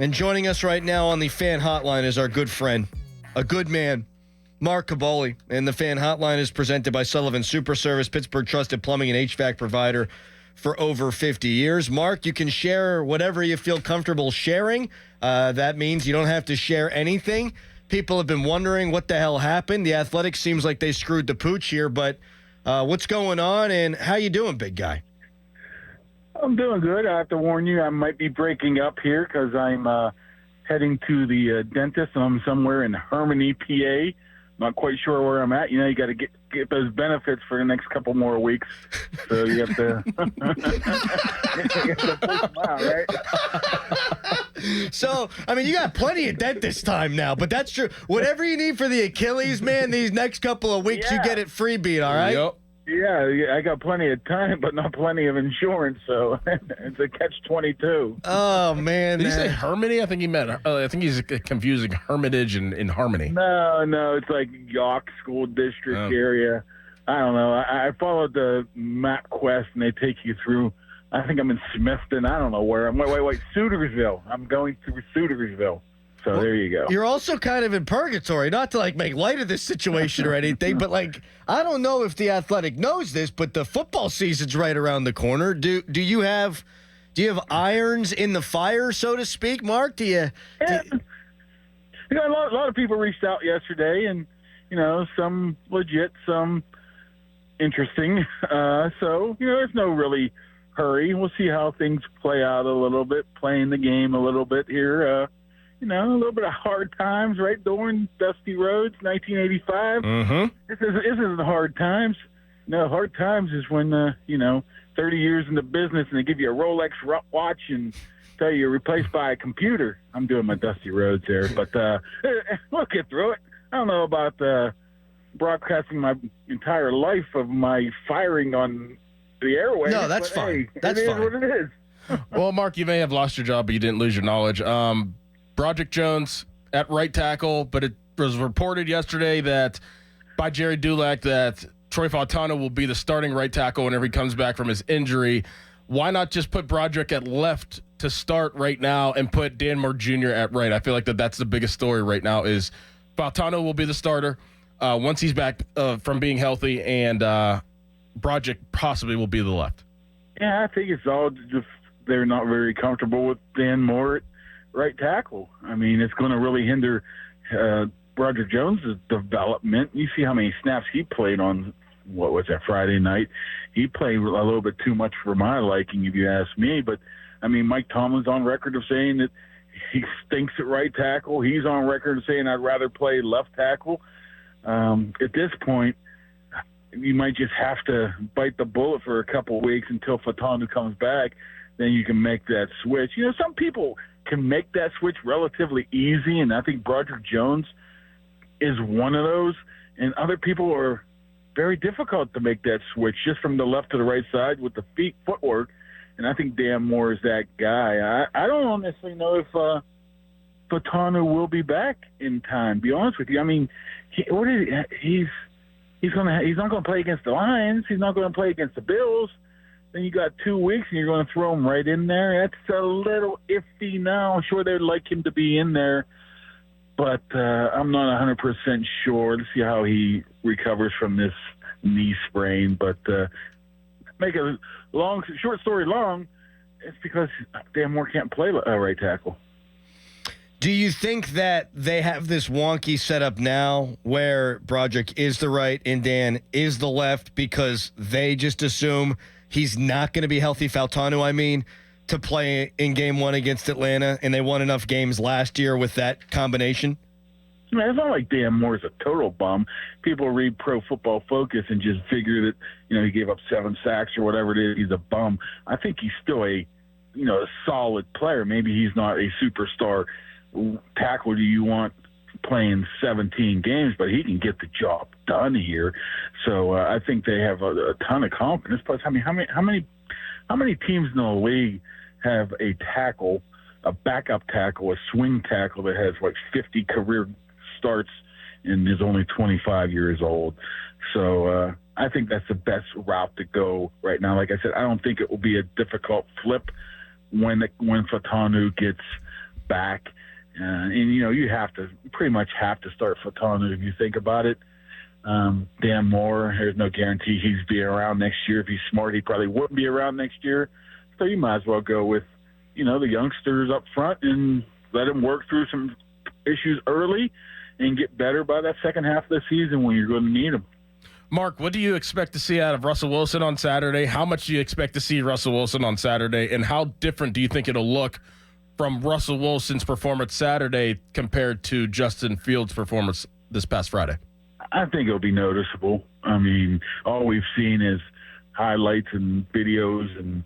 And joining us right now on the Fan Hotline is our good friend, a good man, Mark Kaboly. And the Fan Hotline is presented by Sullivan Super Service, Pittsburgh trusted plumbing and HVAC provider for over 50 years. Mark, you can share whatever you feel comfortable sharing. That means you don't have to share anything. People have been wondering what the hell happened. The Athletics seems like they screwed the pooch here, but what's going on and how you doing, big guy? I'm doing good. I have to warn you, I might be breaking up here because I'm heading to the dentist, and I'm somewhere in Harmony, PA. Not quite sure where I'm at. You know, you got to get those benefits for the next couple more weeks. So you have to, you have to push them out, right? So, I mean, you got plenty of dentist time now, but that's true. Whatever you need for the Achilles, man, these next couple of weeks, you get it freebie, all right? Yep. Yeah, I got plenty of time, but not plenty of insurance, so it's a catch-22. Oh, man. Did he say Harmony? I think he meant. I think he's confusing Hermitage and Harmony. No, it's like York School District area. I don't know. I followed the MapQuest, and they take you through. I think I'm in Smithton. I don't know where. I'm wait, Sutersville. I'm going through Sutersville. So there you go. You're also kind of in purgatory, not to make light of this situation or anything, but I don't know if the Athletic knows this, but the football season's right around the corner. Do you have irons in the fire, so to speak, Mark? A lot of people reached out yesterday, and some legit, some interesting. So there's no really hurry. We'll see how things play out a little bit, playing the game a little bit here. A little bit of hard times, right? During Dusty Rhodes, 1985. Mm-hmm. This isn't hard times. No, hard times is when, 30 years in the business and they give you a Rolex watch and tell you you're replaced by a computer. I'm doing my Dusty Rhodes there, but we'll get through it. I don't know about broadcasting my entire life of my firing on the airwaves. No, that's fine. Hey, that's fine. It is what it is. Well, Mark, you may have lost your job, but you didn't lose your knowledge. Broderick Jones at right tackle, but it was reported yesterday that by Jerry Dulac that Troy Fautanu will be the starting right tackle whenever he comes back from his injury. Why not just put Broderick at left to start right now and put Dan Moore Jr. at right? I feel like that's the biggest story right now is Fautanu will be the starter once he's back from being healthy, and Broderick possibly will be the left. Yeah, I think it's all just they're not very comfortable with Dan Moore right tackle. I mean, it's going to really hinder Broderick Jones' development. You see how many snaps he played on, what was that, Friday night? He played a little bit too much for my liking, if you ask me. But, I mean, Mike Tomlin's on record of saying that he stinks at right tackle. He's on record of saying I'd rather play left tackle. At this point, you might just have to bite the bullet for a couple of weeks until Fautanu comes back. Then you can make that switch. Some people can make that switch relatively easy, and I think Broderick Jones is one of those. And other people are very difficult to make that switch just from the left to the right side with the footwork. And I think Dan Moore is that guy. I don't honestly know if Fautanu will be back in time. To be honest with you, I mean, he's not going to play against the Lions. He's not going to play against the Bills. Then you got 2 weeks, and you're going to throw him right in there. That's a little iffy now. I'm sure they'd like him to be in there, but I'm not 100% sure. Let's see how he recovers from this knee sprain. But make a short story long, it's because Dan Moore can't play right tackle. Do you think that they have this wonky setup now where Broderick is the right and Dan is the left because they just assume he's not going to be healthy, Fautanu, to play in game one against Atlanta, and they won enough games last year with that combination? It's not like Dan Moore's a total bum. People read Pro Football Focus and just figure that, he gave up 7 sacks or whatever it is, he's a bum. I think he's still a solid player. Maybe he's not a superstar tackle do you want playing 17 games, but he can get the job done here. So I think they have a ton of confidence. Plus, how many teams in the league have a tackle, a backup tackle, a swing tackle that has 50 career starts and is only 25 years old? So I think that's the best route to go right now. Like I said, I don't think it will be a difficult flip when Fautanu gets back. And, you have to pretty much have to start Fontana if you think about it. Dan Moore, there's no guarantee he's be around next year. If he's smart, he probably wouldn't be around next year. So you might as well go with, the youngsters up front and let them work through some issues early and get better by that second half of the season when you're going to need them. Mark, what do you expect to see out of Russell Wilson on Saturday? How much do you expect to see Russell Wilson on Saturday? And how different do you think it'll look from Russell Wilson's performance Saturday compared to Justin Fields' performance this past Friday? I think it'll be noticeable. I mean, all we've seen is highlights and videos and,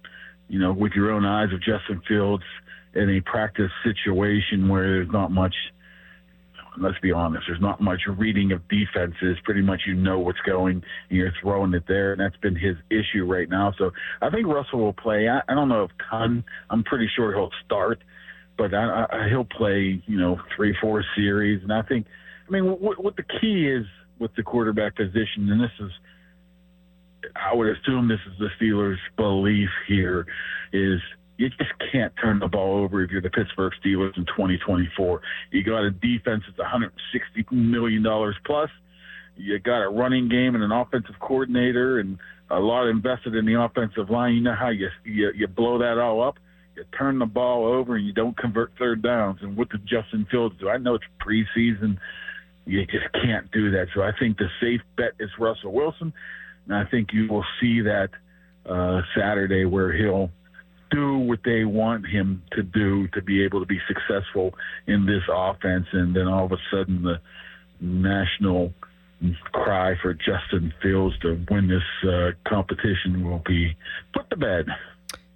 with your own eyes of Justin Fields in a practice situation where there's not much, let's be honest, there's not much reading of defenses. Pretty much what's going and you're throwing it there, and that's been his issue right now. So I think Russell will play. I don't know if ton. I'm pretty sure he'll start, but he'll play, 3-4 series. And I think, what the key is with the quarterback position, and I would assume this is the Steelers' belief here, is you just can't turn the ball over if you're the Pittsburgh Steelers in 2024. You got a defense that's $160 million plus. You got a running game and an offensive coordinator and a lot invested in the offensive line. You know how you blow that all up? You turn the ball over and you don't convert third downs. And what did Justin Fields do? I know it's preseason. You just can't do that. So I think the safe bet is Russell Wilson. And I think you will see that Saturday where he'll do what they want him to do to be able to be successful in this offense. And then all of a sudden the national cry for Justin Fields to win this competition will be put to bed.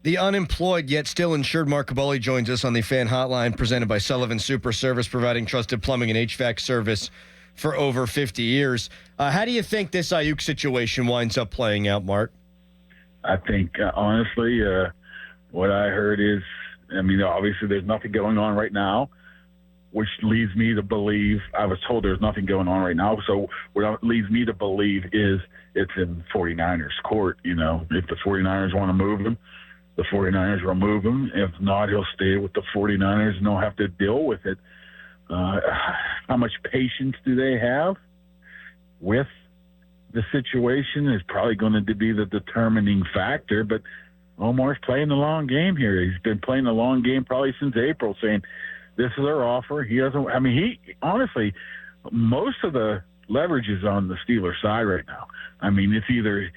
The unemployed yet still insured Mark Kaboly joins us on the Fan Hotline, presented by Sullivan Super Service, providing trusted plumbing and HVAC service for over 50 years. How do you think this Ayuk situation winds up playing out, Mark? I think, honestly, what I heard is, obviously there's nothing going on right now, which leads me to believe, I was told there's nothing going on right now, so what leads me to believe is it's in 49ers court. If the 49ers want to move him, the 49ers will move him. If not, he'll stay with the 49ers and they'll have to deal with it. How much patience do they have with the situation is probably going to be the determining factor. But Omar's playing the long game here. He's been playing the long game probably since April, saying this is our offer. He doesn't. He honestly, most of the leverage is on the Steelers side right now. It's either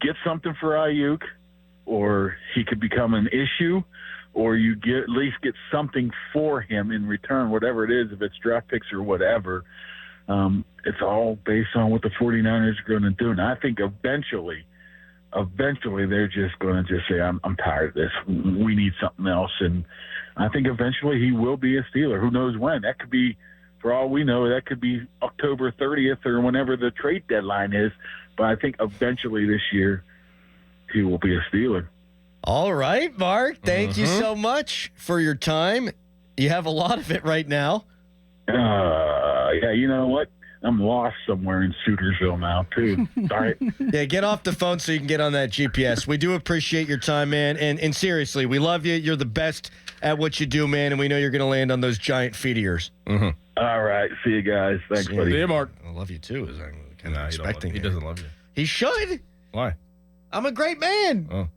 get something for Ayuk, or he could become an issue, or you at least get something for him in return, whatever it is, if it's draft picks or whatever. It's all based on what the 49ers are going to do. And I think eventually they're just going to say, I'm tired of this. We need something else. And I think eventually he will be a Steeler. Who knows when? That could be, for all we know, that could be October 30th or whenever the trade deadline is. But I think eventually this year he will be a Steeler. All right, Mark. Thank you so much for your time. You have a lot of it right now. Yeah, you know what? I'm lost somewhere in Sutersville now, too. All right. Yeah, get off the phone so you can get on that GPS. We do appreciate your time, man. And seriously, we love you. You're the best at what you do, man. And we know you're going to land on those giant feet of yours. Mm-hmm. All right. See you guys. Thanks, buddy. See you, Mark. I love you, too. Is I'm kind of expecting he doesn't love you. He should. Why? I'm a great man. Oh.